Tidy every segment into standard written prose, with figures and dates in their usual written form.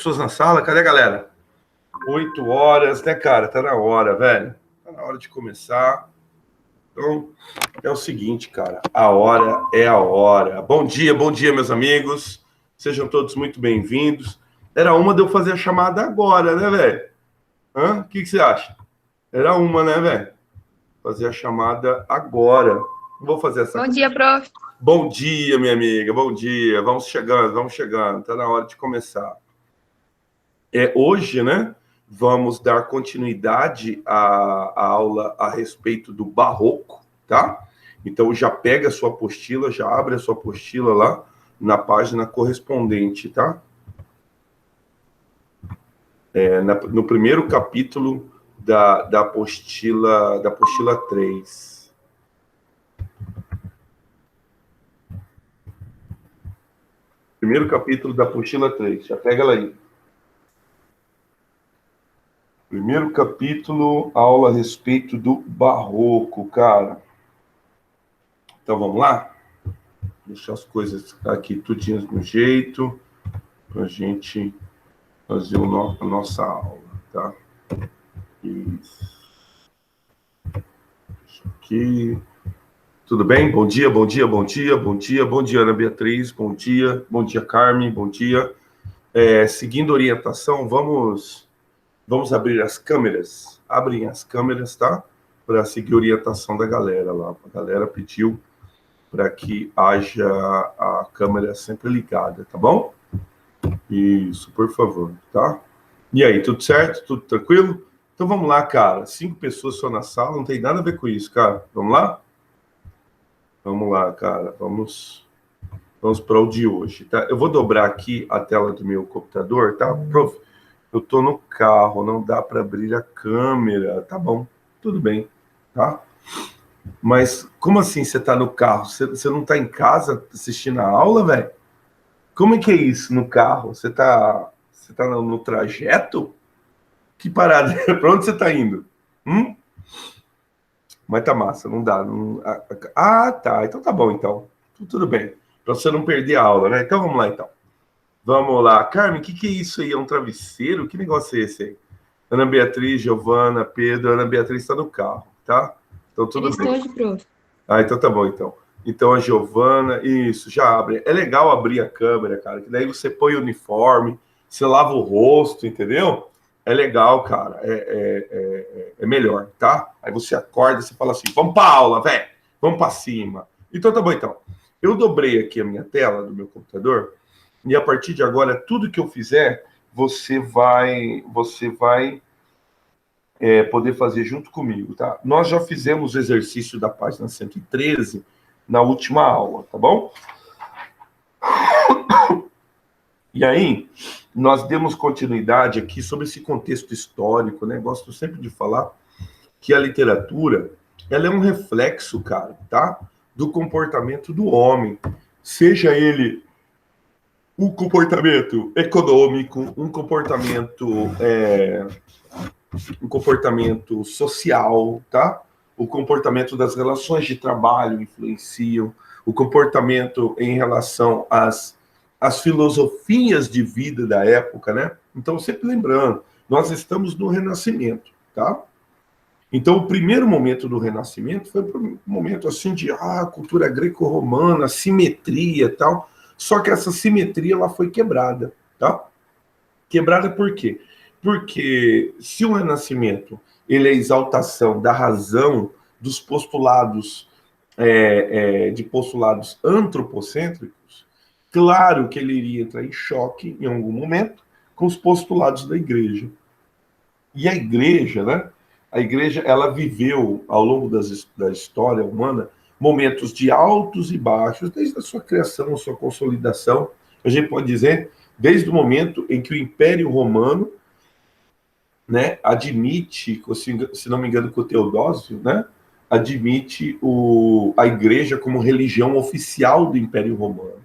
pessoas na sala. Cadê a galera? 8 horas, né, cara? Tá na hora, velho. Tá na hora de começar. Então, é o seguinte, cara. A hora é a hora. Bom dia, meus amigos. Sejam todos muito bem-vindos. Era uma de eu fazer a chamada agora, né, velho? O que você acha? Era uma, né, velho? Fazer a chamada agora. Não vou fazer essa... Bom dia, prof. Bom dia, minha amiga. Bom dia. Vamos chegando. Tá na hora de começar. Hoje, né? Vamos dar continuidade à aula a respeito do barroco, tá? Então, já pega a sua apostila, já abre a sua apostila lá na página correspondente, tá? No primeiro capítulo da apostila 3. Primeiro capítulo da apostila 3. Já pega ela aí. Primeiro capítulo, aula a respeito do barroco, cara. Então, vamos lá? Deixar as coisas aqui tudinhas no jeito, pra gente fazer a nossa aula, tá? Isso. Aqui. Tudo bem? Bom dia, Ana Beatriz, bom dia, Carmen, bom dia. Seguindo a orientação, vamos abrir as câmeras. Abrem as câmeras, tá? Para seguir a orientação da galera lá. A galera pediu para que haja a câmera sempre ligada, tá bom? Isso, por favor, tá? E aí, tudo certo? Tudo tranquilo? Então vamos lá, cara. 5 pessoas só na sala, não tem nada a ver com isso, cara. Vamos lá? Vamos lá, cara. Vamos para o de hoje, tá? Eu vou dobrar aqui a tela do meu computador, tá? Prof, eu tô no carro, não dá para abrir a câmera. Tá bom, tudo bem, tá? Mas como assim você tá no carro? Você não tá em casa assistindo a aula, velho? Como é que é isso no carro? Você tá no trajeto? Que parada? Pra onde você tá indo? Mas tá massa, não dá. Tá. Então tá bom, então. Tudo bem. Pra você não perder a aula, né? Então vamos lá, então. Vamos lá. Carmen, o que é isso aí? É um travesseiro? Que negócio é esse aí? Ana Beatriz, Giovana, Pedro. Ana Beatriz está no carro, tá? Então tudo bem. Hoje, prof. Então tá bom, então. Então a Giovana, isso, já abre. É legal abrir a câmera, cara, que daí você põe o uniforme, você lava o rosto, entendeu? É legal, cara. É melhor, tá? Aí você acorda e você fala assim, vamos pra aula, velho. Vamos pra cima. Então tá bom, então. Eu dobrei aqui a minha tela do meu computador e a partir de agora, tudo que eu fizer, você vai poder fazer junto comigo, tá? Nós já fizemos o exercício da página 113 na última aula, tá bom? E aí, nós demos continuidade aqui sobre esse contexto histórico, né? Gosto sempre de falar que a literatura, ela é um reflexo, cara, tá? Do comportamento do homem, seja ele um comportamento econômico, um comportamento social, tá? O comportamento das relações de trabalho influenciam, o comportamento em relação às filosofias de vida da época, né? Então, sempre lembrando, nós estamos no Renascimento, tá? Então, o primeiro momento do Renascimento foi um momento assim de cultura greco-romana, simetria e tal. Só que essa simetria ela foi quebrada, tá? Quebrada por quê? Porque se o Renascimento ele é a exaltação da razão dos postulados de postulados antropocêntricos, claro que ele iria entrar em choque em algum momento com os postulados da Igreja. E a Igreja, né? A Igreja ela viveu ao longo da história humana momentos de altos e baixos, desde a sua criação, a sua consolidação. A gente pode dizer desde o momento em que o Império Romano, né, admite, se não me engano, com o Teodósio, né, admite a Igreja como religião oficial do Império Romano.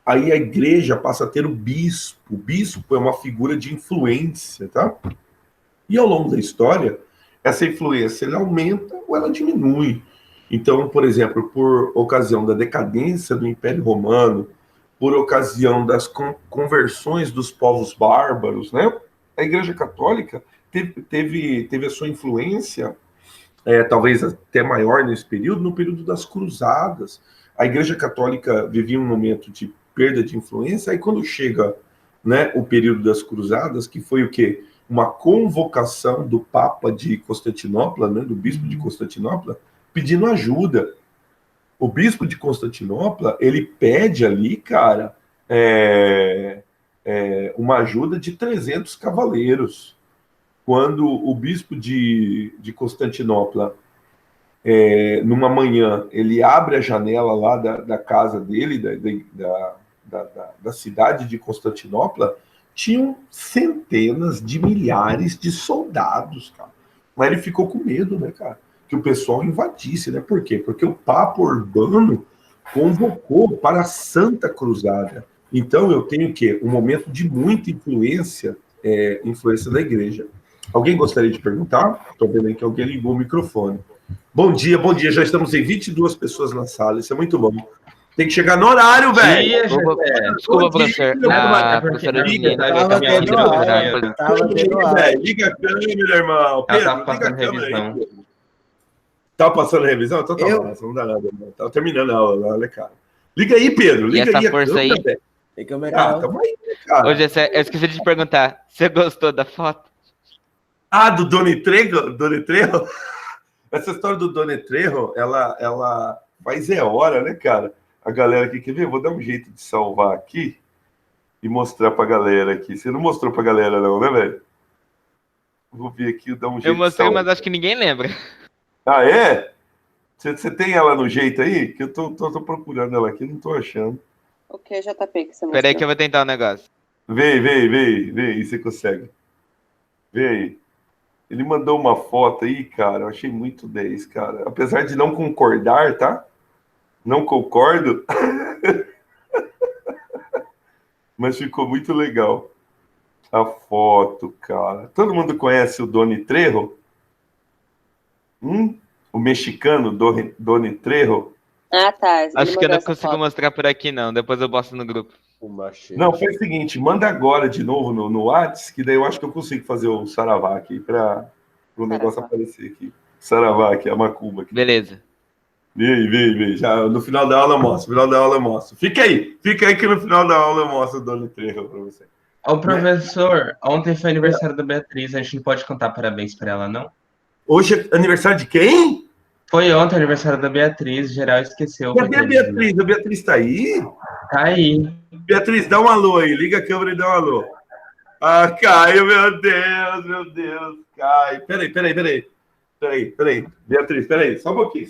Aí a Igreja passa a ter o bispo. O bispo é uma figura de influência, tá? E ao longo da história, essa influência ela aumenta ou ela diminui. Então, por exemplo, por ocasião da decadência do Império Romano, por ocasião das conversões dos povos bárbaros, né? A Igreja Católica teve a sua influência, talvez até maior nesse período, no período das cruzadas. A Igreja Católica vivia um momento de perda de influência, aí quando chega, né, o período das cruzadas, que foi o quê? Uma convocação do Papa de Constantinopla, né, do Bispo de Constantinopla, pedindo ajuda. O Bispo de Constantinopla, ele pede ali, cara, uma ajuda de 300 cavaleiros. Quando o Bispo de Constantinopla, numa manhã, ele abre a janela lá da casa dele, da cidade de Constantinopla, tinham centenas de milhares de soldados, cara. Mas ele ficou com medo, né, cara? Que o pessoal invadisse, né? Por quê? Porque o Papa Urbano convocou para a Santa Cruzada. Então eu tenho o quê? Um momento de muita influência da igreja. Alguém gostaria de perguntar? Estou vendo aí que alguém ligou o microfone. Bom dia. Já estamos em 22 pessoas na sala, isso é muito bom. Tem que chegar no horário, velho. Desculpa, professor. A professora Nina tava tendo aula. Liga a câmera, irmão. Pedro, ela tá liga a passando câmera revisão. aí. Tá passando revisão? Então tá massa, não dá nada. Tá terminando a aula, olha, cara. Liga aí, Pedro. Liga essa aí força aí. Tem que aumentar. Tamo aí, cara. Ô, Gessé, eu esqueci de te perguntar. Você gostou da foto? Ah, do Doni Trejo? Essa história do Doni Trejo, ela faz hora, né, cara? A galera aqui, quer ver? Vou dar um jeito de salvar aqui e mostrar pra galera aqui. Você não mostrou pra galera não, né, velho? Vou ver aqui, dar um jeito. Eu mostrei, mas acho que ninguém lembra. Ah, é? Você tem ela no jeito aí? Que eu tô procurando ela aqui, não tô achando. O que, JP, que você mostrou? Peraí que eu vou tentar um negócio. Vê aí, você consegue. Vê aí. Ele mandou uma foto aí, cara, eu achei muito 10, cara. Apesar de não concordar, tá? Não concordo. Mas ficou muito legal. A foto, cara. Todo mundo conhece o Doni Trejo? O mexicano Doni Trejo? Ah, tá. Acho que eu não consigo mostrar por aqui, não. Depois eu posto no grupo. Não, faz o seguinte, manda agora de novo no WhatsApp, que daí eu acho que eu consigo fazer o saravá aqui, para o negócio aparecer aqui. Saravá aqui, a macumba aqui. Beleza. Vem. Já, no final da aula eu mostro. Fica aí que no final da aula eu mostro o Doni Trejo para você. Ô, professor, ontem foi aniversário da Beatriz, a gente não pode cantar parabéns para ela, não? Hoje é aniversário de quem? Foi ontem aniversário da Beatriz, geral esqueceu. Cadê a Beatriz? A Beatriz tá aí? Tá aí. Beatriz, dá um alô aí, liga a câmera e dá um alô. Ah, Caio, meu Deus, Caio. Peraí. Beatriz, peraí, só um pouquinho.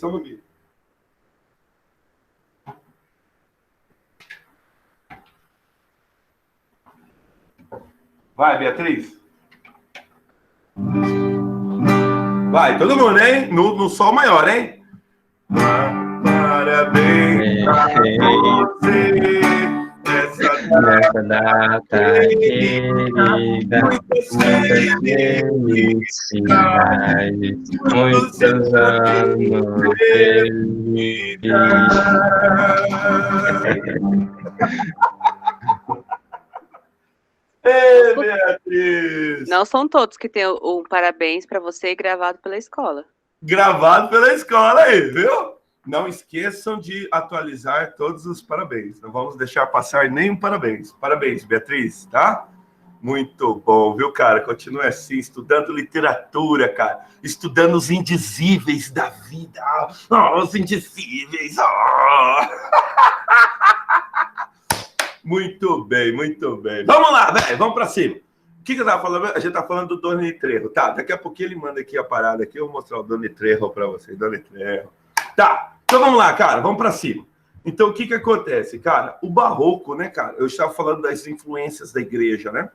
Vai, Beatriz. Vai, todo mundo, hein? No sol maior, hein? Parabéns pra você nessa data querida, muitas felicidades, muitos anos felizes. Ei, Beatriz! Não são todos que tem um parabéns para você gravado pela escola. Gravado pela escola aí, viu? Não esqueçam de atualizar todos os parabéns. Não vamos deixar passar nenhum parabéns. Parabéns, Beatriz, tá? Muito bom, viu, cara? Continue assim, estudando literatura, cara. Estudando os indizíveis da vida. Os indizíveis. Muito bem. Vamos lá, velho. Vamos pra cima. O que eu tava falando? A gente tá falando do Doni Trejo. Tá, daqui a pouquinho ele manda aqui a parada aqui. Eu vou mostrar o Doni Trejo pra vocês. Doni Trejo. Tá, então vamos lá, cara. Vamos pra cima. Então, o que acontece, cara? O barroco, né, cara? Eu estava falando das influências da igreja, né?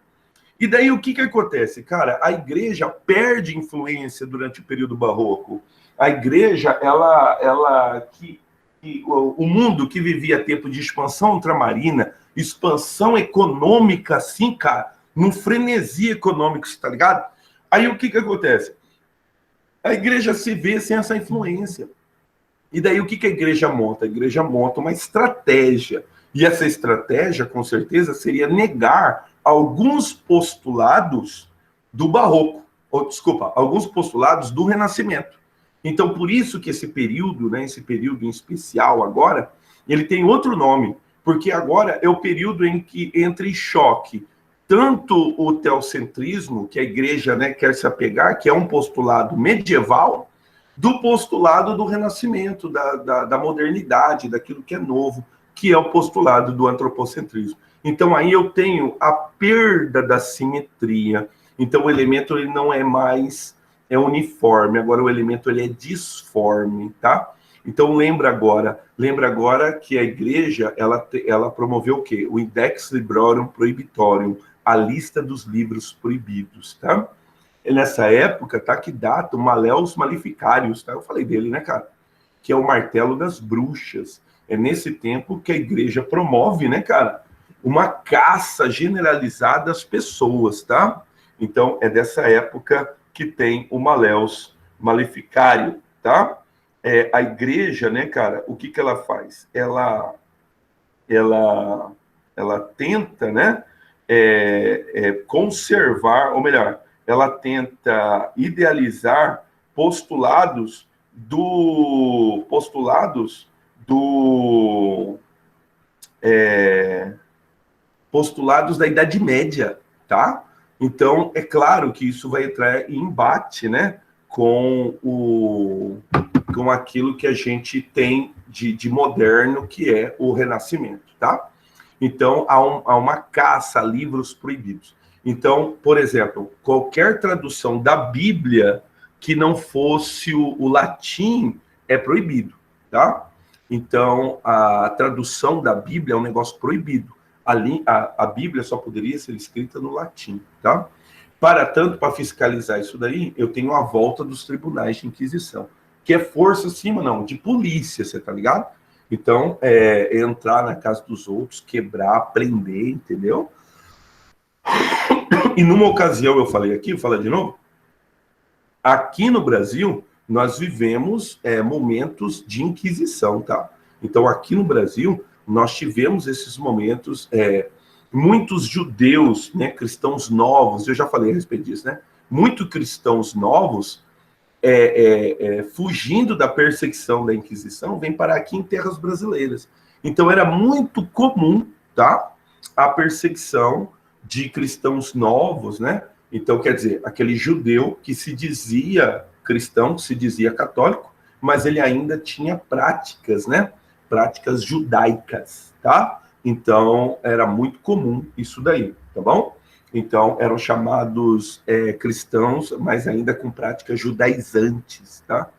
E daí, o que acontece, cara? A igreja perde influência durante o período barroco. A igreja, o mundo que vivia tempo de expansão ultramarina, expansão econômica, assim, cara, num frenesi econômico, tá ligado? Aí o que acontece? A igreja se vê sem essa influência. E daí o que a igreja monta? A igreja monta uma estratégia. E essa estratégia, com certeza, seria negar alguns postulados do Barroco, ou, desculpa, alguns postulados do Renascimento. Então, por isso que esse período, né, esse período em especial agora, ele tem outro nome, porque agora é o período em que entra em choque tanto o teocentrismo, que a igreja, né, quer se apegar, que é um postulado medieval, do postulado do renascimento, da modernidade, daquilo que é novo, que é o postulado do antropocentrismo. Então, aí eu tenho a perda da simetria. Então, o elemento ele não é mais uniforme, agora o elemento ele é disforme, tá? Então, lembra agora que a igreja, ela promoveu o quê? O Index Librorum Prohibitorium, a lista dos livros proibidos, tá? E nessa época, tá, que data o Malleus Maleficarius, tá? Eu falei dele, né, cara? Que é o martelo das bruxas. É nesse tempo que a igreja promove, né, cara? Uma caça generalizada às pessoas, tá? Então, é dessa época que tem o Malleus Maleficarius, tá? A igreja, né, cara, o que ela faz? Ela tenta, né, conservar, ou melhor, ela tenta idealizar postulados da Idade Média, tá? Então, é claro que isso vai entrar em embate, né, com aquilo que a gente tem de moderno, que é o Renascimento, tá? Então, há uma caça a livros proibidos. Então, por exemplo, qualquer tradução da Bíblia que não fosse o latim é proibido, tá? Então, a tradução da Bíblia é um negócio proibido. A Bíblia só poderia ser escrita no latim, tá? Para tanto, para fiscalizar isso daí, eu tenho a volta dos tribunais de inquisição, que é força acima, não, de polícia, você tá ligado? Então, entrar na casa dos outros, quebrar, prender, entendeu? E numa ocasião, eu falei aqui, vou falar de novo, aqui no Brasil, nós vivemos momentos de inquisição, tá? Então, aqui no Brasil, nós tivemos esses momentos, muitos judeus, né, cristãos novos, eu já falei a respeito disso, né? Muitos cristãos novos, fugindo da perseguição da Inquisição, vem parar aqui em terras brasileiras. Então, era muito comum, tá, a perseguição de cristãos novos, né? Então, quer dizer, aquele judeu que se dizia cristão, que se dizia católico, mas ele ainda tinha práticas, né? Práticas judaicas, tá? Então, era muito comum isso daí, tá bom? Então, eram chamados cristãos, mas ainda com práticas judaizantes, tá?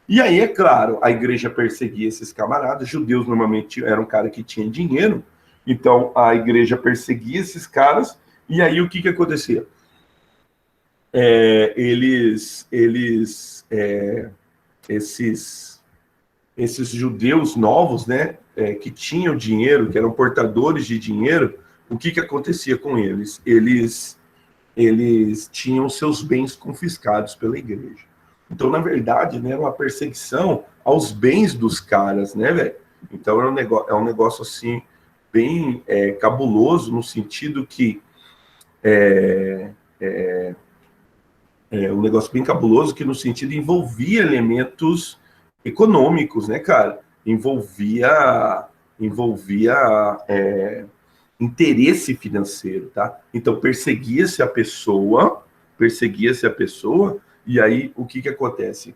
E aí, é claro, a igreja perseguia esses camaradas. Judeus normalmente eram um cara que tinha dinheiro, então a igreja perseguia esses caras. E aí, o que acontecia? Esses judeus novos, né, que tinham dinheiro, que eram portadores de dinheiro, o que acontecia com eles? Eles tinham seus bens confiscados pela igreja. Então, na verdade, né, era uma perseguição aos bens dos caras, né, velho? Então, é um negócio assim, bem cabuloso, no sentido que um negócio bem cabuloso, que no sentido envolvia elementos econômicos, né, cara? Envolvia interesse financeiro, tá? Então, perseguia-se a pessoa, e aí o que acontece?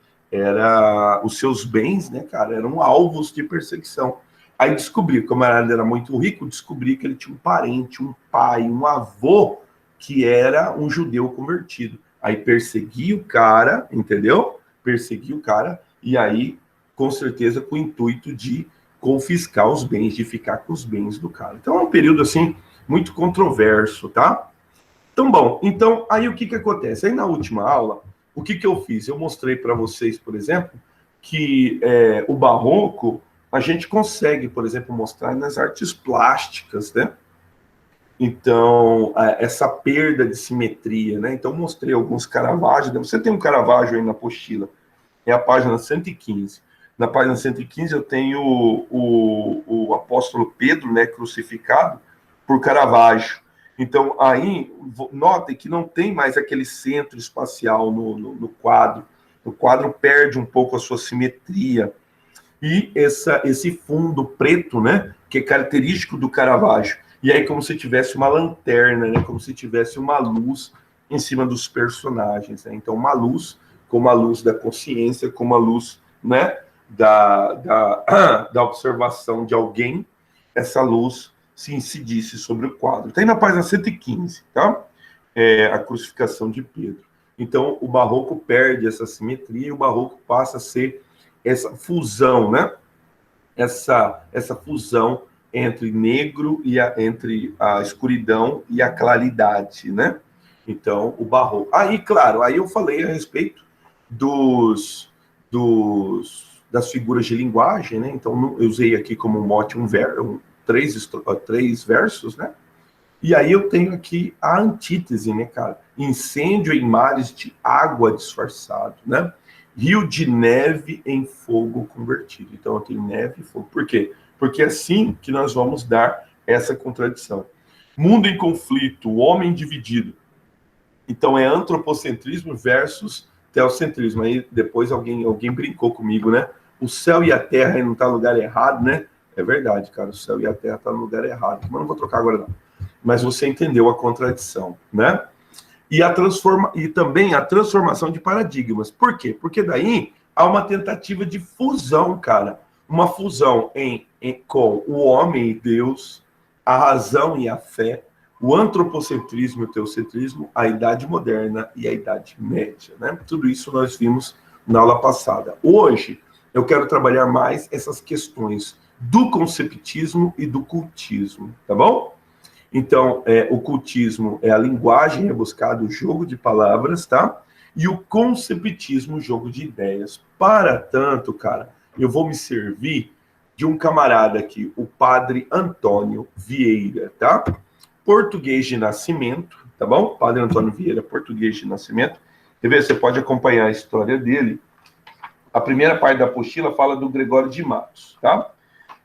Os seus bens, né, cara, eram alvos de perseguição. Aí descobri, como ele era muito rico, descobri que ele tinha um parente, um pai, um avô, que era um judeu convertido. Aí perseguia o cara, entendeu? Perseguia o cara, e aí, com certeza, com o intuito de confiscar os bens, de ficar com os bens do cara. Então, é um período, assim, muito controverso, tá? Então, bom, então, aí o que acontece? Aí, na última aula, o que eu fiz? Eu mostrei para vocês, por exemplo, que o barroco, a gente consegue, por exemplo, mostrar nas artes plásticas, né? Então, essa perda de simetria, né? Então, mostrei alguns Caravaggio. Você tem um Caravaggio aí na apostila, é a página 115. Na página 115 eu tenho o apóstolo Pedro, né, crucificado por Caravaggio. Então, aí, notem que não tem mais aquele centro espacial no quadro. O quadro perde um pouco a sua simetria. E esse fundo preto, né, que é característico do Caravaggio. E aí, como se tivesse uma lanterna, né, como se tivesse uma luz em cima dos personagens. Né? Então, uma luz, como a luz da consciência, como a luz, né, da observação de alguém, essa luz se incidisse sobre o quadro. Tem na página 115, tá? A crucificação de Pedro. Então, o barroco perde essa simetria e o barroco passa a ser essa fusão, né? Essa fusão entre negro e entre a escuridão e a claridade, né? Então, o barroco. Aí, claro, aí eu falei a respeito das figuras de linguagem, né? Então, eu usei aqui como mote três versos, né? E aí eu tenho aqui a antítese, né, cara? Incêndio em mares de água disfarçado, né? Rio de neve em fogo convertido. Então eu tenho neve e fogo. Por quê? Porque é assim que nós vamos dar essa contradição. Mundo em conflito, homem dividido. Então é antropocentrismo versus teocentrismo. Aí depois alguém brincou comigo, né? O céu e a terra não tá no lugar errado, né? É verdade, cara. O céu e a terra tá no lugar errado. Mas não vou trocar agora, não. Mas você entendeu a contradição, né? E também a transformação de paradigmas. Por quê? Porque daí há uma tentativa de fusão, cara. Uma fusão com o homem e Deus, a razão e a fé, o antropocentrismo e o teocentrismo, a Idade Moderna e a Idade Média, né? Tudo isso nós vimos na aula passada. Hoje, eu quero trabalhar mais essas questões do conceptismo e do cultismo, tá bom? Então, o cultismo é a linguagem rebuscada, o jogo de palavras, tá? E o conceptismo, o jogo de ideias. Para tanto, cara, eu vou me servir de um camarada aqui, o padre Antônio Vieira, tá? Português de nascimento, tá bom? Padre Antônio Vieira, português de nascimento. Quer ver? Você pode acompanhar a história dele. A primeira parte da apostila fala do Gregório de Matos, tá?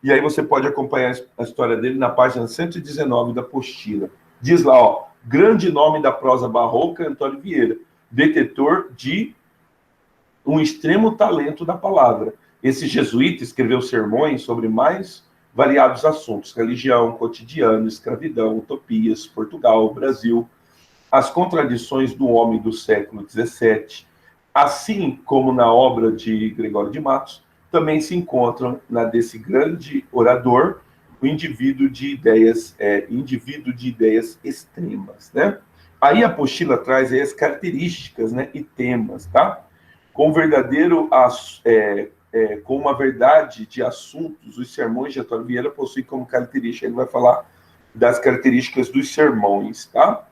E aí você pode acompanhar a história dele na página 119 da apostila. Diz lá, ó, grande nome da prosa barroca, Antônio Vieira, detetor de um extremo talento da palavra. Esse jesuíta escreveu sermões sobre mais variados assuntos, religião, cotidiano, escravidão, utopias, Portugal, Brasil, as contradições do homem do século XVII, assim como na obra de Gregório de Matos, também se encontram na desse grande orador o indivíduo de ideias extremas, né? Aí a apostila traz aí as características, né, e temas, tá? Com uma verdade de assuntos, os sermões de Antônio Vieira possuem como característica, ele vai falar das características dos sermões, tá?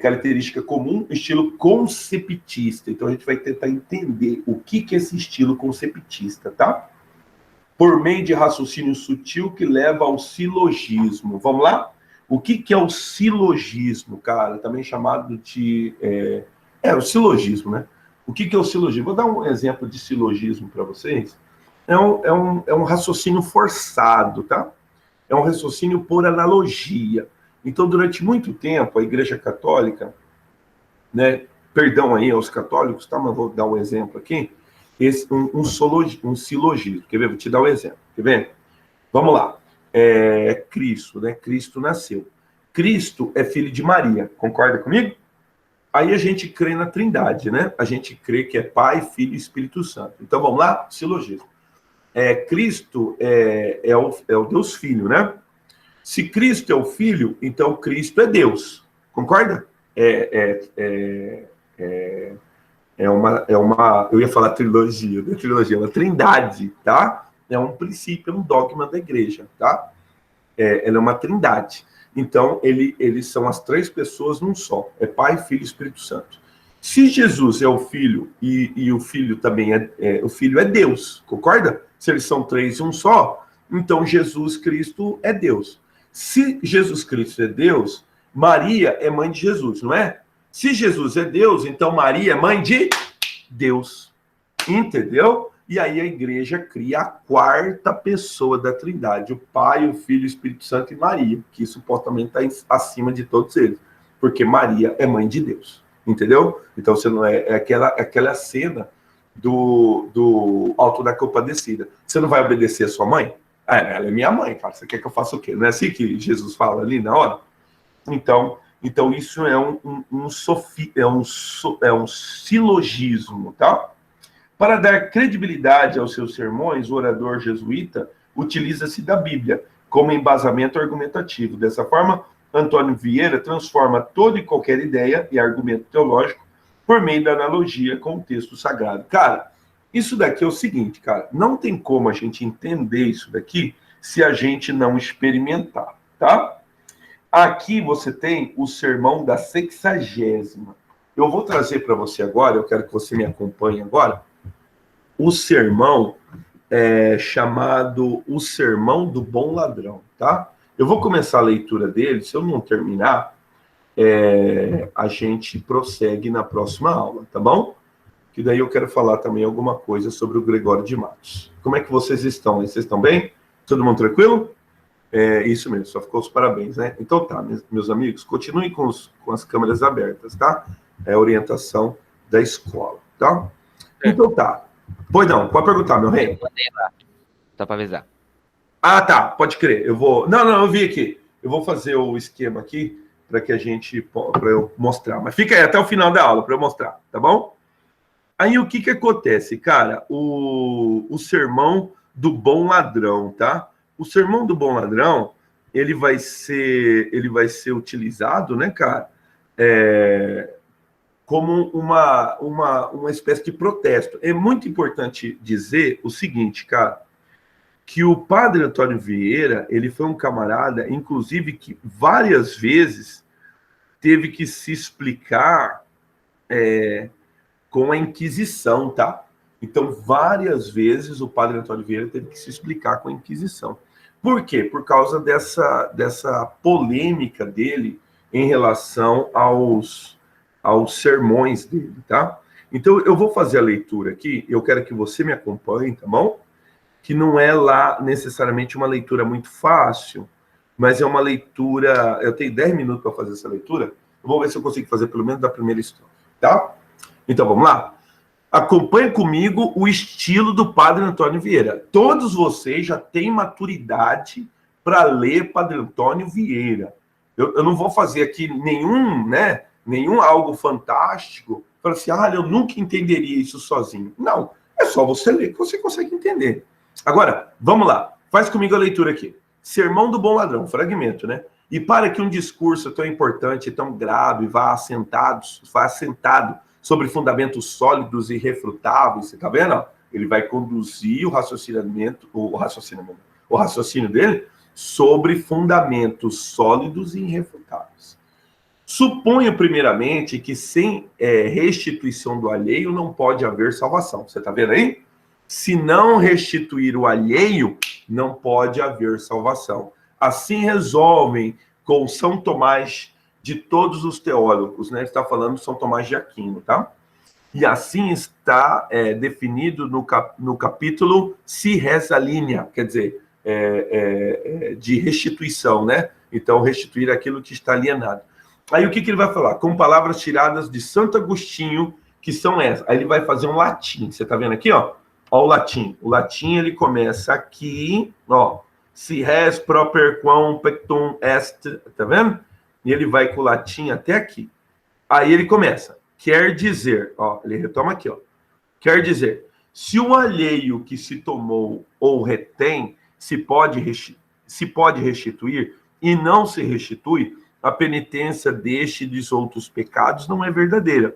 Característica comum, estilo conceptista. Então a gente vai tentar entender o que é esse estilo conceptista, tá? Por meio de raciocínio sutil que leva ao silogismo. Vamos lá? O que é o silogismo, cara? Também chamado de... o silogismo, né? O que é o silogismo? Vou dar um exemplo de silogismo para vocês. É um raciocínio forçado, tá? É um raciocínio por analogia. Então, durante muito tempo, a Igreja Católica, né, perdão aí aos católicos, tá? Mas vou dar um exemplo aqui, um silogismo. Quer ver? Vou te dar um exemplo. Quer ver? Vamos lá. Cristo, né? Cristo nasceu. Cristo é filho de Maria, concorda comigo? Aí a gente crê na Trindade, né? A gente crê que é Pai, Filho e Espírito Santo. Então, vamos lá? Silogismo. Cristo é o Deus Filho, né? Se Cristo é o Filho, então Cristo é Deus. Concorda? Eu ia falar trilogia, não é trilogia, é uma trindade, tá? É um princípio, é um dogma da igreja, tá? Ela é uma trindade. Então, eles são as três pessoas num só. É Pai, Filho e Espírito Santo. Se Jesus é o Filho e o Filho também o Filho é Deus, concorda? Se eles são três em um só, então Jesus Cristo é Deus. Se Jesus Cristo é Deus, Maria é mãe de Jesus, não é? Se Jesus é Deus, então Maria é mãe de Deus. Entendeu? E aí a igreja cria a quarta pessoa da Trindade, o Pai, o Filho, o Espírito Santo e Maria, que supostamente está acima de todos eles, porque Maria é mãe de Deus, entendeu? Então você não é aquela cena do Alto da Compadecida. Você não vai obedecer a sua mãe? Ela é minha mãe, cara. Você quer que eu faça o quê? Não é assim que Jesus fala ali na hora? Então isso é um silogismo, tá? Para dar credibilidade aos seus sermões, o orador jesuíta utiliza-se da Bíblia como embasamento argumentativo. Dessa forma, Antônio Vieira transforma toda e qualquer ideia e argumento teológico por meio da analogia com o texto sagrado. Cara, isso daqui é o seguinte, cara, não tem como a gente entender isso daqui se a gente não experimentar, tá? Aqui você tem o sermão da 60ª. Eu vou trazer para você agora, eu quero que você me acompanhe agora, o sermão chamado O Sermão do Bom Ladrão, tá? Eu vou começar a leitura dele, se eu não terminar, a gente prossegue na próxima aula, tá bom? Que daí eu quero falar também alguma coisa sobre o Gregório de Matos. Como é que vocês estão? Vocês estão bem? Todo mundo tranquilo? Isso mesmo, só ficou os parabéns, né? Então tá, meus amigos, continuem com as câmeras abertas, tá? É a orientação da escola, tá? Então tá. Pois não, pode perguntar, meu rei. Só para avisar. Ah, tá, pode crer. Eu vou... Não, eu vi aqui. Eu vou fazer o esquema aqui para eu mostrar. Mas fica aí até o final da aula para eu mostrar, tá bom? Aí o que acontece, cara? O sermão do bom ladrão, tá? O sermão do bom ladrão, ele vai ser utilizado, né, cara? Como uma espécie de protesto. É muito importante dizer o seguinte, cara, que o padre Antônio Vieira, ele foi um camarada, inclusive, que várias vezes teve que se explicar com a Inquisição, tá? Então, várias vezes o padre Antônio Vieira teve que se explicar com a Inquisição. Por quê? Por causa dessa polêmica dele em relação aos sermões dele, tá? Então, eu vou fazer a leitura aqui, eu quero que você me acompanhe, tá bom? Que não é lá necessariamente uma leitura muito fácil, mas é uma leitura... Eu tenho 10 minutos para fazer essa leitura, eu vou ver se eu consigo fazer pelo menos da primeira estrofe, tá? Então, vamos lá? Acompanhe comigo o estilo do padre Antônio Vieira. Todos vocês já têm maturidade para ler padre Antônio Vieira. Eu não vou fazer aqui nenhum algo fantástico, para assim, eu nunca entenderia isso sozinho. Não, é só você ler que você consegue entender. Agora, vamos lá, faz comigo a leitura aqui. Sermão do Bom Ladrão, fragmento, né? E para que um discurso tão importante, tão grave, vá assentado sobre fundamentos sólidos e irrefutáveis, você tá vendo? Ele vai conduzir o raciocínio dele sobre fundamentos sólidos e irrefutáveis. Suponho, primeiramente, que sem restituição do alheio não pode haver salvação. Você tá vendo aí? Se não restituir o alheio, não pode haver salvação. Assim resolvem com São Tomás de todos os teólogos, né? Ele está falando de São Tomás de Aquino, tá? E assim está definido no capítulo Si Res Alinea, quer dizer, de restituição, né? Então, restituir aquilo que está alienado. Aí o que ele vai falar? Com palavras tiradas de Santo Agostinho, que são essas. Aí ele vai fazer um latim. Você está vendo aqui, ó? Ó o latim. O latim, ele começa aqui, ó. Si res proper quam pectum est. Tá vendo? E ele vai com o latim até aqui. Aí ele começa. Quer dizer, ó, ele retoma aqui, ó. Quer dizer, se o alheio que se tomou ou retém se pode restituir e não se restitui, a penitência deste e dos outros pecados não é verdadeira.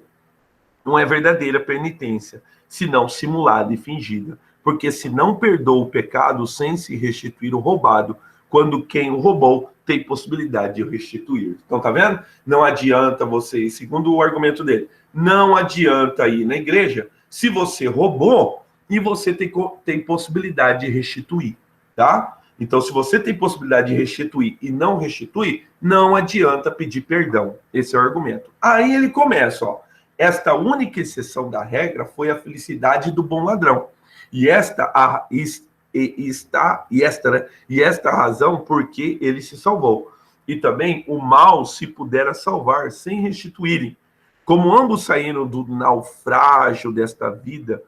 Não é verdadeira penitência, senão simulada e fingida. Porque se não perdoa o pecado sem se restituir o roubado, quando quem o roubou tem possibilidade de restituir. Então, tá vendo? Não adianta você, segundo o argumento dele, não adianta ir na igreja se você roubou e você tem possibilidade de restituir, tá? Então, se você tem possibilidade de restituir e não restitui, não adianta pedir perdão. Esse é o argumento. Aí ele começa, ó. Esta única exceção da regra foi a felicidade do bom ladrão. E esta razão porque ele se salvou. E também o mal se pudera salvar sem restituírem. Como ambos saíram do naufrágio desta vida,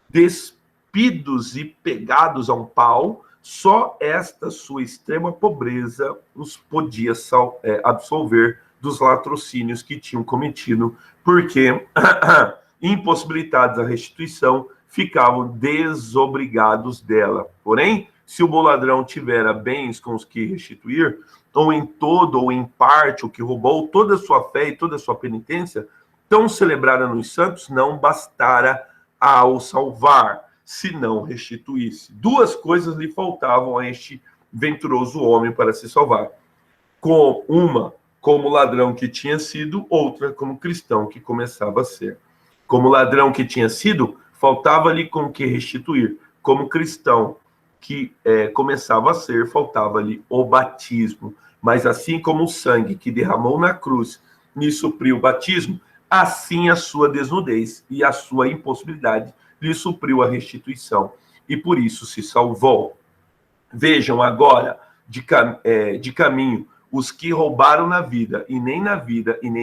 despidos e pegados a um pau, só esta sua extrema pobreza os podia absolver dos latrocínios que tinham cometido, porque, impossibilitados da restituição, ficavam desobrigados dela. Porém, se o bom ladrão tivera bens com os que restituir, ou em todo ou em parte o que roubou, toda a sua fé e toda a sua penitência, tão celebrada nos santos, não bastara ao salvar, se não restituísse. Duas coisas lhe faltavam a este venturoso homem para se salvar. Uma, como ladrão que tinha sido, outra, como cristão que começava a ser. Como ladrão que tinha sido, faltava-lhe com que restituir. Como cristão que começava a ser, faltava-lhe o batismo. Mas assim como o sangue que derramou na cruz lhe supriu o batismo, assim a sua desnudez e a sua impossibilidade lhe supriu a restituição. E por isso se salvou. Vejam agora, de caminho, os que roubaram na vida, e nem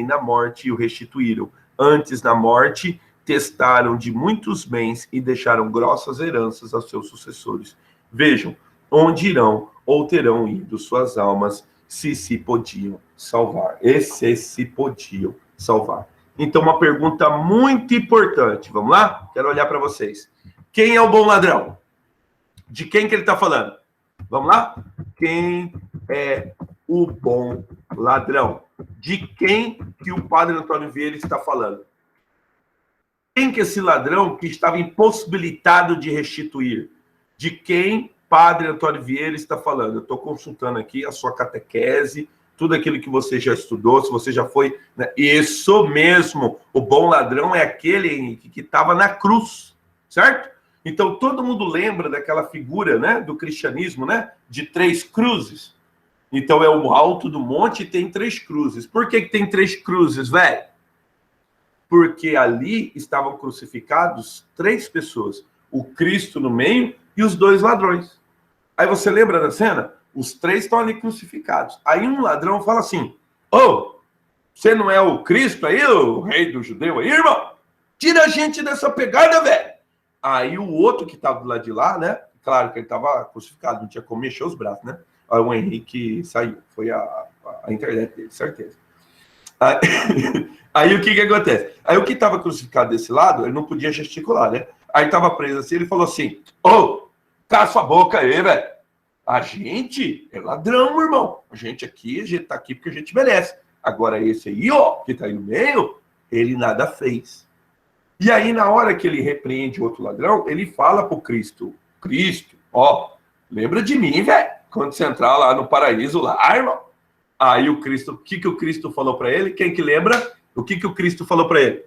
na morte o restituíram. Antes, na morte, testaram de muitos bens e deixaram grossas heranças aos seus sucessores. Vejam, onde irão ou terão ido suas almas, se podiam salvar. Se podiam salvar. Então, uma pergunta muito importante. Vamos lá? Quero olhar para vocês. Quem é o bom ladrão? De quem que ele está falando? Vamos lá? Quem é o bom ladrão? De quem que o padre Antônio Vieira está falando? Quem que é esse ladrão que estava impossibilitado de restituir? De quem padre Antônio Vieira está falando? Eu estou consultando aqui a sua catequese, tudo aquilo que você já estudou, se você já foi... Né? Isso mesmo, o bom ladrão é aquele que estava na cruz, certo? Então, todo mundo lembra daquela figura, né, do cristianismo, né, de 3 cruzes. Então, é o alto do monte e tem 3 cruzes. Por que tem 3 cruzes, velho? Porque ali estavam crucificados 3 pessoas. O Cristo no meio e os 2 ladrões. Aí você lembra da cena? Os 3 estão ali crucificados. Aí um ladrão fala assim, você não é o Cristo aí, o rei do judeu aí, irmão? Tira a gente dessa pegada, velho. Aí o outro que estava do lado de lá, né? Claro que ele estava crucificado, não tinha como mexer os braços, né? Aí o Henrique saiu. Foi a internet dele, certeza. Aí o que acontece? Aí o que estava crucificado desse lado, ele não podia gesticular, né? Aí estava preso assim, ele falou assim, cala sua boca aí, velho. A gente é ladrão, irmão. A gente tá aqui porque a gente merece. Agora esse aí, que tá aí no meio, ele nada fez. E aí, na hora que ele repreende o outro ladrão, ele fala pro Cristo, lembra de mim, velho, quando você entrar lá no paraíso, lá, irmão. Aí o Cristo, o que o Cristo falou para ele? Quem que lembra? O que o Cristo falou para ele?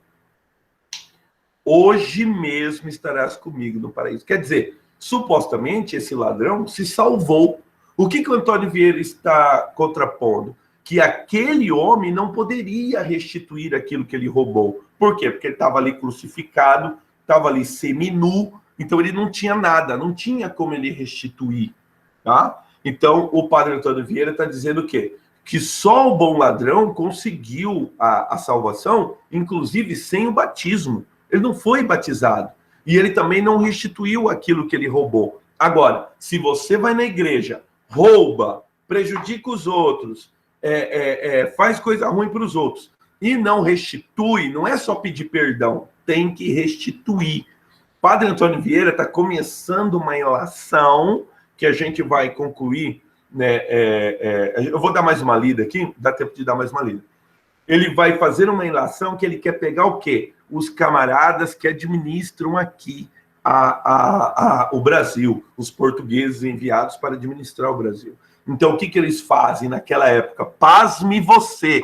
Hoje mesmo estarás comigo no paraíso. Quer dizer, supostamente esse ladrão se salvou. O que o Antônio Vieira está contrapondo? Que aquele homem não poderia restituir aquilo que ele roubou. Por quê? Porque ele estava ali crucificado, estava ali seminu, então ele não tinha nada, não tinha como ele restituir. Tá? Então, o padre Antônio Vieira está dizendo o quê? Que só o bom ladrão conseguiu a salvação, inclusive sem o batismo. Ele não foi batizado. E ele também não restituiu aquilo que ele roubou. Agora, se você vai na igreja, rouba, prejudica os outros, faz coisa ruim para os outros, e não restitui, não é só pedir perdão, tem que restituir. Padre Antônio Vieira está começando uma ilação que a gente vai concluir, né? Eu vou dar mais uma lida aqui, dá tempo de dar mais uma lida. Ele vai fazer uma ilação que ele quer pegar o quê? Os camaradas que administram aqui o Brasil, os portugueses enviados para administrar o Brasil. Então, o que eles fazem naquela época? Pasme você,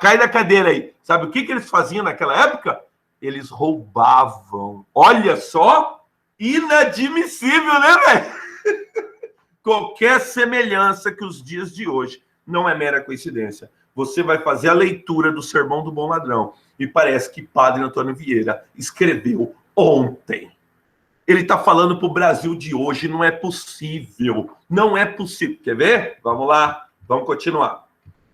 cai da cadeira aí. Sabe o que eles faziam naquela época? Eles roubavam. Olha só, inadmissível, né, velho? Qualquer semelhança que os dias de hoje não é mera coincidência. Você vai fazer a leitura do Sermão do Bom Ladrão. E parece que Padre Antônio Vieira escreveu ontem. Ele está falando para o Brasil de hoje, não é possível. Não é possível. Quer ver? Vamos lá, vamos continuar.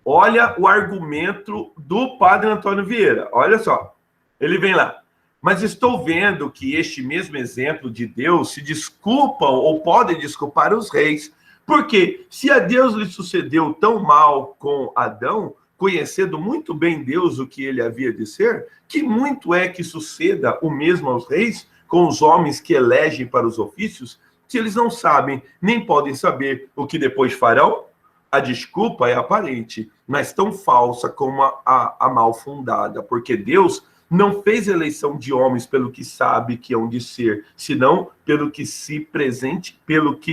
Olha o argumento do padre Antônio Vieira. Olha só. Ele vem lá. Mas estou vendo que este mesmo exemplo de Deus se desculpam ou podem desculpar os reis. Porque se a Deus lhe sucedeu tão mal com Adão, conhecendo muito bem Deus o que ele havia de ser, que muito é que suceda o mesmo aos reis, com os homens que elegem para os ofícios, se eles não sabem, nem podem saber o que depois farão? A desculpa é aparente, mas tão falsa como a mal fundada, porque Deus não fez eleição de homens pelo que sabe que hão de ser, senão pelo que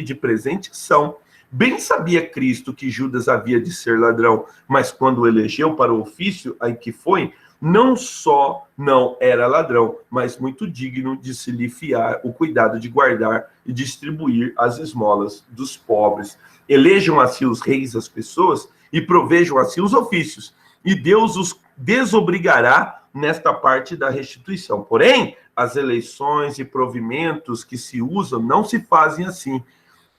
de presente são. Bem sabia Cristo que Judas havia de ser ladrão, mas quando o elegeu para o ofício aí que foi, não só não era ladrão, mas muito digno de se lhe fiar o cuidado de guardar e distribuir as esmolas dos pobres. Elejam assim os reis as pessoas e provejam assim os ofícios, e Deus os desobrigará nesta parte da restituição. Porém, as eleições e provimentos que se usam não se fazem assim.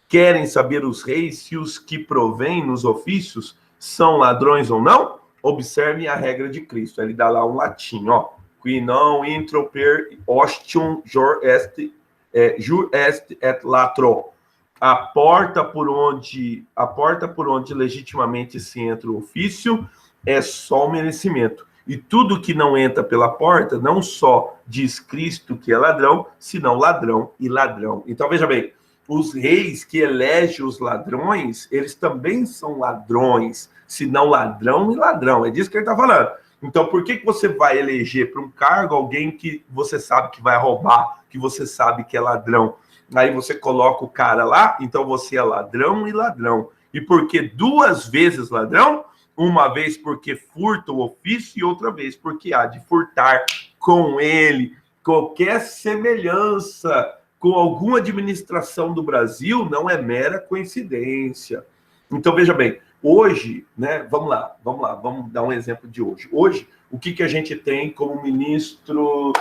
Querem saber os reis se os que provêm nos ofícios são ladrões ou não? Observem a regra de Cristo. Ele dá lá um latim, ó. Qui non intro per ostium jur est et latro. A porta por onde legitimamente se entra o ofício é só o merecimento. E tudo que não entra pela porta, não só diz Cristo que é ladrão, senão ladrão e ladrão. Então, veja bem, os reis que elegem os ladrões, eles também são ladrões, senão ladrão e ladrão. É disso que ele está falando. Então, por que você vai eleger para um cargo alguém que você sabe que vai roubar, que você sabe que é ladrão? Aí você coloca o cara lá, então você é ladrão e ladrão. E por que duas vezes ladrão? Uma vez porque furta o ofício e outra vez porque há de furtar com ele. Qualquer semelhança com alguma administração do Brasil não é mera coincidência. Então, veja bem, hoje, né, vamos vamos dar um exemplo de hoje. Hoje, o que a gente tem como ministro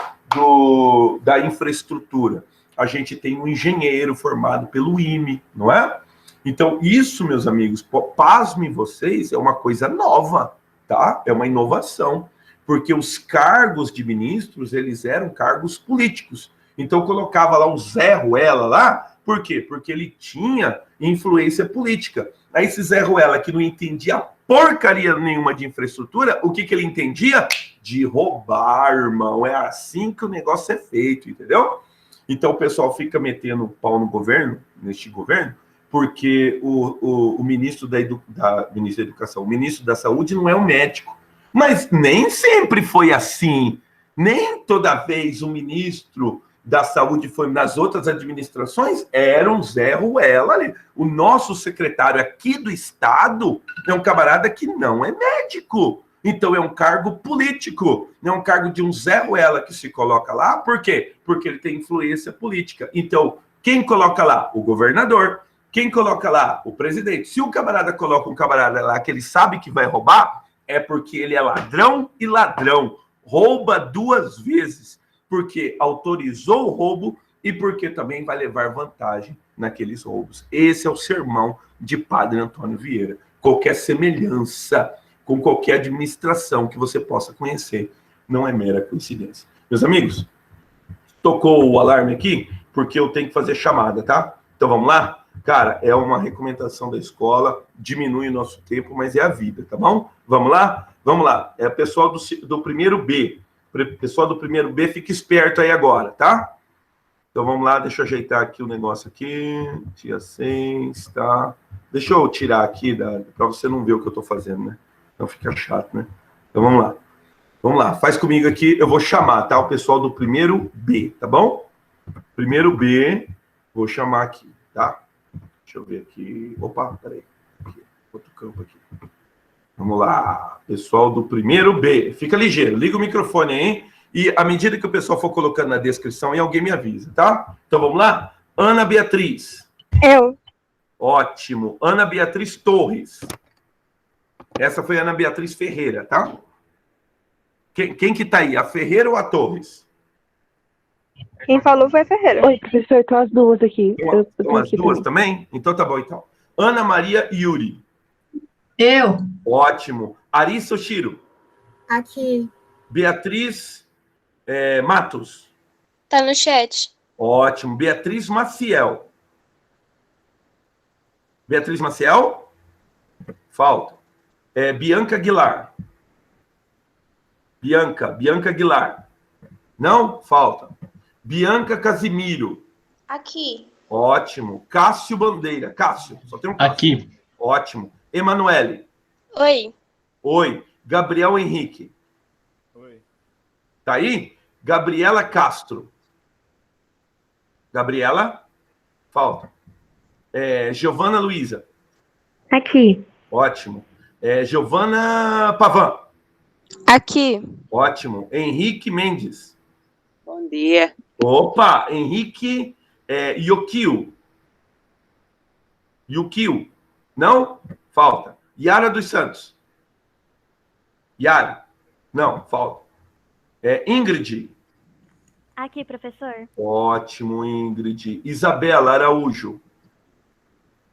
da infraestrutura? A gente tem um engenheiro formado pelo IME, não é? Então, isso, meus amigos, pasmem vocês, é uma coisa nova, tá? É uma inovação, porque os cargos de ministros, eles eram cargos políticos. Então, colocava lá o Zé Ruela lá, por quê? Porque ele tinha influência política. Aí, esse Zé Ruela, que não entendia porcaria nenhuma de infraestrutura, o que ele entendia? De roubar, irmão. É assim que o negócio é feito, entendeu? Então, o pessoal fica metendo o pau no governo, neste governo, porque o ministro ministro da Educação, o ministro da Saúde não é um médico. Mas nem sempre foi assim. Nem toda vez o ministro da Saúde foi nas outras administrações, era um Zé Ruela ali. O nosso secretário aqui do Estado é um camarada que não é médico. Então é um cargo político, é um cargo de um Zé Ruela que se coloca lá. Por quê? Porque ele tem influência política. Então, quem coloca lá? O governador. Quem coloca lá? O presidente. Se o camarada coloca um camarada lá que ele sabe que vai roubar, é porque ele é ladrão e ladrão. Rouba duas vezes, porque autorizou o roubo e porque também vai levar vantagem naqueles roubos. Esse é o sermão de Padre Antônio Vieira. Qualquer semelhança com qualquer administração que você possa conhecer não é mera coincidência. Meus amigos, tocou o alarme aqui, porque eu tenho que fazer chamada, tá? Então vamos lá? Cara, é uma recomendação da escola, diminui o nosso tempo, mas é a vida, tá bom? Vamos lá? Vamos lá. É o pessoal do primeiro B. Pessoal do primeiro B, fica esperto aí agora, tá? Então vamos lá, deixa eu ajeitar aqui o negócio aqui. Dia 6, tá? Deixa eu tirar aqui, para você não ver o que eu tô fazendo, né? Então fica chato, né? Então vamos lá. Vamos lá, faz comigo aqui, eu vou chamar, tá? O pessoal do primeiro B, tá bom? Primeiro B, vou chamar aqui, tá? Deixa eu ver aqui. Opa, peraí. Aqui, outro campo aqui. Vamos lá. Pessoal do primeiro B. Fica ligeiro. Liga o microfone aí. E à medida que o pessoal for colocando na descrição, aí alguém me avisa, tá? Então vamos lá? Ana Beatriz. Eu. Ótimo. Ana Beatriz Torres. Essa foi a Ana Beatriz Ferreira, tá? Quem que tá aí? A Ferreira ou a Torres? Quem falou foi a Ferreira. Oi, professor, estão as duas aqui. Então, as duas também? Então tá bom, então. Ana Maria Yuri. Eu. Ótimo. Ari Soshiro. Aqui. Beatriz Matos. Tá no chat. Ótimo. Beatriz Maciel. Beatriz Maciel? Falta. Bianca Aguilar. Bianca Aguilar. Não? Falta. Bianca Casimiro. Aqui. Ótimo. Cássio Bandeira. Cássio, só tem um Cássio. Aqui. Ótimo. Emanuele. Oi. Oi. Gabriel Henrique. Oi. Tá aí? Gabriela Castro. Gabriela? Falta. Giovana Luiza. Aqui. Ótimo. Giovana Pavan. Aqui. Ótimo. Henrique Mendes. Bom dia. Opa! Henrique Yokio. Yukio. Não? Falta. Yara dos Santos. Yara. Não, falta. Ingrid. Aqui, professor. Ótimo, Ingrid. Isabela Araújo.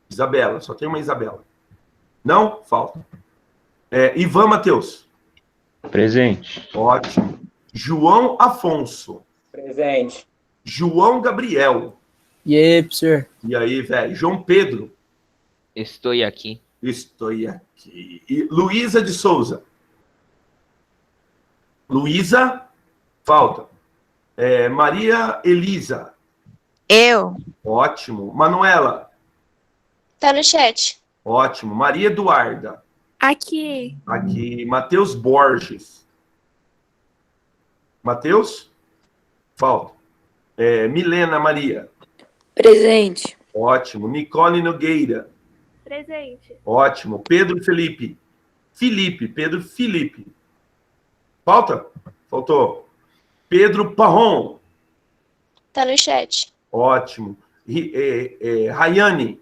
Isabela, só tem uma Isabela. Não? Falta. Ivan Matheus. Presente. Ótimo. João Afonso. Presente. João Gabriel. E aí, professor? E aí, velho? João Pedro. Estou aqui. Estou aqui. E Luísa de Souza. Luísa. Falta. Maria Elisa. Eu. Ótimo. Manuela. Tá no chat. Ótimo. Maria Eduarda. Aqui. Aqui. Matheus Borges. Matheus? Falta. Milena Maria. Presente. Ótimo. Nicole Nogueira. Presente. Ótimo. Pedro Felipe. Pedro Felipe. Falta? Faltou. Pedro Parron. Tá no chat. Ótimo. Rayane.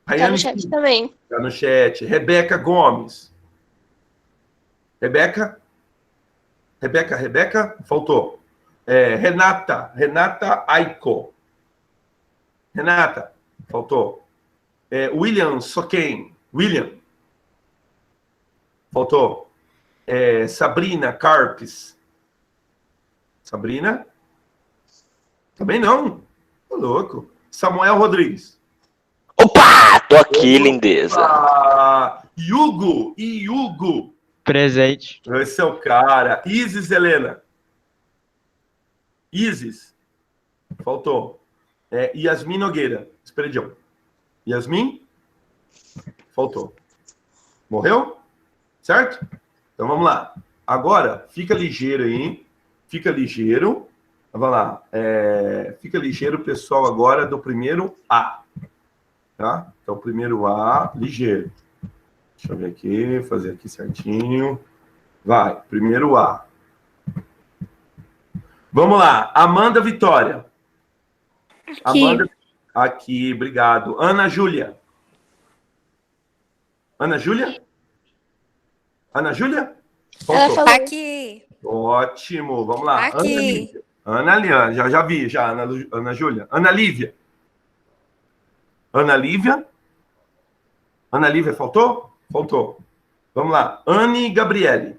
Tá no chat também. Tá no chat. Rebeca Gomes. Rebeca? Faltou. Renata Aiko. Renata. Faltou. William Soquem. William. Faltou. Sabrina Carpes. Sabrina? Também não. Tô louco. Samuel Rodrigues. Opa! Tô aqui, lindeza. Hugo. Presente. Esse é o cara. Isis Helena. Isis. Faltou. Yasmin Nogueira. Esperidião. Yasmin. Faltou. Morreu? Certo? Então vamos lá. Agora, fica ligeiro aí. Fica ligeiro. Vamos lá. Fica ligeiro, pessoal, agora do primeiro A. Tá? Então, o primeiro A, ligeiro. Deixa eu ver aqui, fazer aqui certinho. Vai, primeiro A. Vamos lá. Amanda Vitória. Aqui. Amanda, aqui, obrigado. Ana Júlia. Ana Júlia? Ana Júlia? Ela falou. Aqui. Ótimo, vamos lá. Aqui. Ana Lívia. Já vi, já. Ana Júlia. Ana Lívia. Ana Lívia? Ana Lívia, faltou? Faltou. Vamos lá. Anne Gabriele.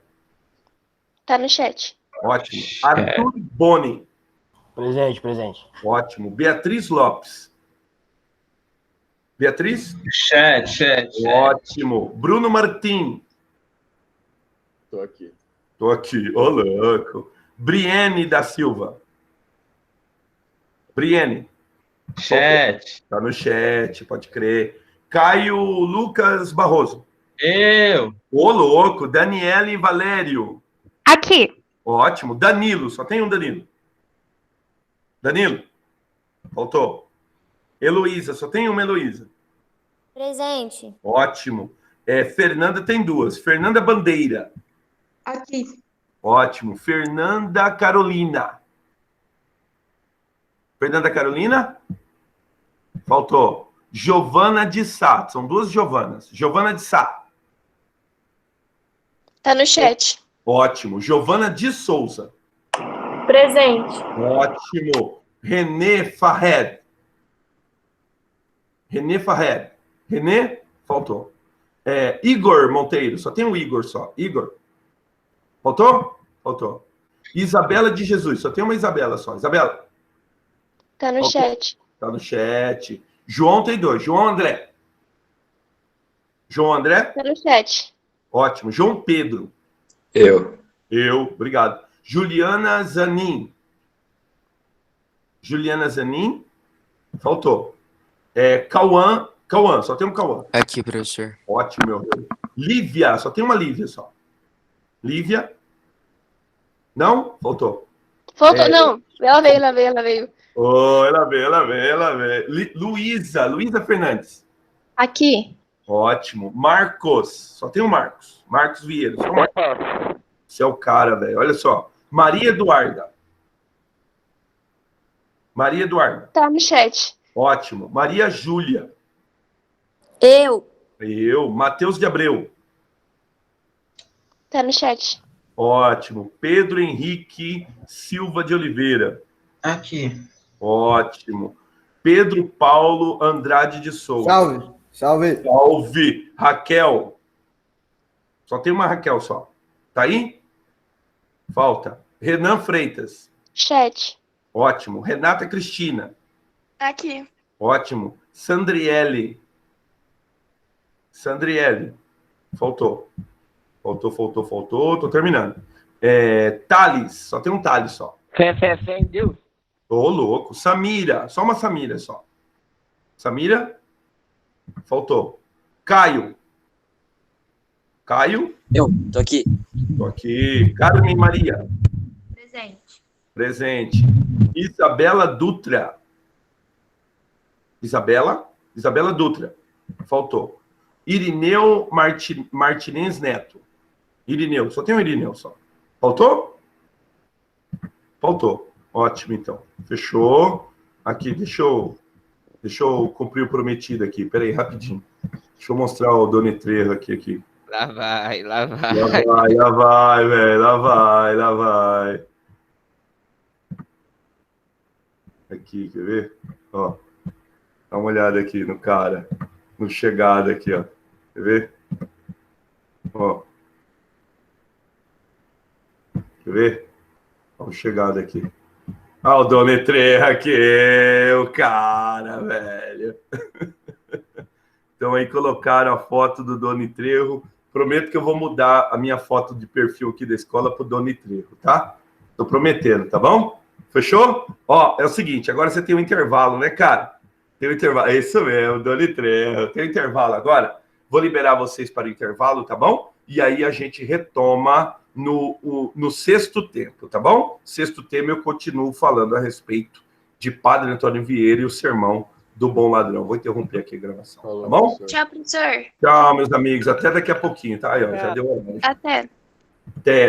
Tá no chat. Ótimo. Arthur Boni. Presente. Ótimo. Beatriz Lopes. Beatriz? Chat. Ótimo. Bruno Martim. Tô aqui. Tô aqui. Ô, louco. Brienne da Silva. Brienne. Chat. Tá no chat, pode crer. Caio Lucas Barroso. Eu. Ô, louco. Daniele Valério. Aqui. Ótimo. Danilo. Só tem um Danilo. Danilo. Faltou. Heloísa. Só tem uma Heloísa. Presente. Ótimo. Fernanda tem duas. Fernanda Bandeira. Aqui. Ótimo. Fernanda Carolina. Fernanda Carolina? Faltou. Giovana de Sá. São duas Giovanas. Giovana de Sá. Tá no chat. Ótimo. Giovana de Souza. Presente. Ótimo. René Fahed. René Fahed. René? Faltou. Igor Monteiro. Só tem um Igor só. Igor. Faltou? Faltou. Isabela de Jesus. Só tem uma Isabela só. Isabela. Tá no chat. Tá no chat. João tem 2. João André. João André? Tá no chat. Ótimo. João Pedro. Eu. Obrigado. Juliana Zanin. Juliana Zanin. Faltou. Cauã. Cauã, só tem um Cauã. Aqui, professor. Ótimo, meu rei. Lívia, só tem uma Lívia só. Lívia. Não? Faltou. Faltou, não. Ela veio. Oh, ela veio. Luísa Fernandes. Aqui. Ótimo. Marcos, só tem um Marcos. Marcos Vieira. Só Marcos. Você é o cara, velho. Olha só. Maria Eduarda. Maria Eduarda. Tá no chat. Ótimo. Maria Júlia. Eu. Matheus de Abreu. Tá no chat. Ótimo. Pedro Henrique Silva de Oliveira. Aqui. Ótimo. Pedro Paulo Andrade de Souza. Salve. Raquel. Só tem uma Raquel só. Tá aí? Falta. Renan Freitas. Chat. Ótimo. Renata Cristina. Aqui. Ótimo. Sandriele. Faltou. Tô terminando. Thales. Só tem um Thales só. Fé em Deus. Ô, louco. Samira. Só uma Samira só. Samira? Faltou. Caio. Eu, tô aqui. Tô aqui. Carmen Maria. Presente. Isabela Dutra. Isabela Dutra. Faltou. Irineu Martinez Neto. Irineu. Só tem um Irineu só. Faltou? Faltou. Ótimo, então. Fechou. Aqui, deixa eu cumprir o prometido aqui. Pera aí, rapidinho. Deixa eu mostrar o Doni Trejo aqui. Lá vai. Lá vai, velho. Lá vai. Aqui, quer ver? Ó. Dá uma olhada aqui no cara. No chegada aqui, ó. Quer ver? Ó. Quer ver? Ó, o chegada aqui. Ó, o Doni Trejo aqui. O cara, velho. Então aí colocaram a foto do Doni Trejo. Prometo que eu vou mudar a minha foto de perfil aqui da escola pro Doni Trejo, tá? Tô prometendo, tá bom? Fechou? Ó, é o seguinte, agora você tem um intervalo, né, cara? Tem um intervalo, é isso mesmo, Doni Trejo. Tem um intervalo agora. Vou liberar vocês para o intervalo, tá bom? E aí a gente retoma no sexto tempo, tá bom? Sexto tema eu continuo falando a respeito de Padre Antônio Vieira e o sermão do Bom Ladrão. Vou interromper aqui a gravação, tá bom? Tchau, professor. Tchau, meus amigos. Até daqui a pouquinho, tá? Aí, ó, já deu a hora. Até. Até.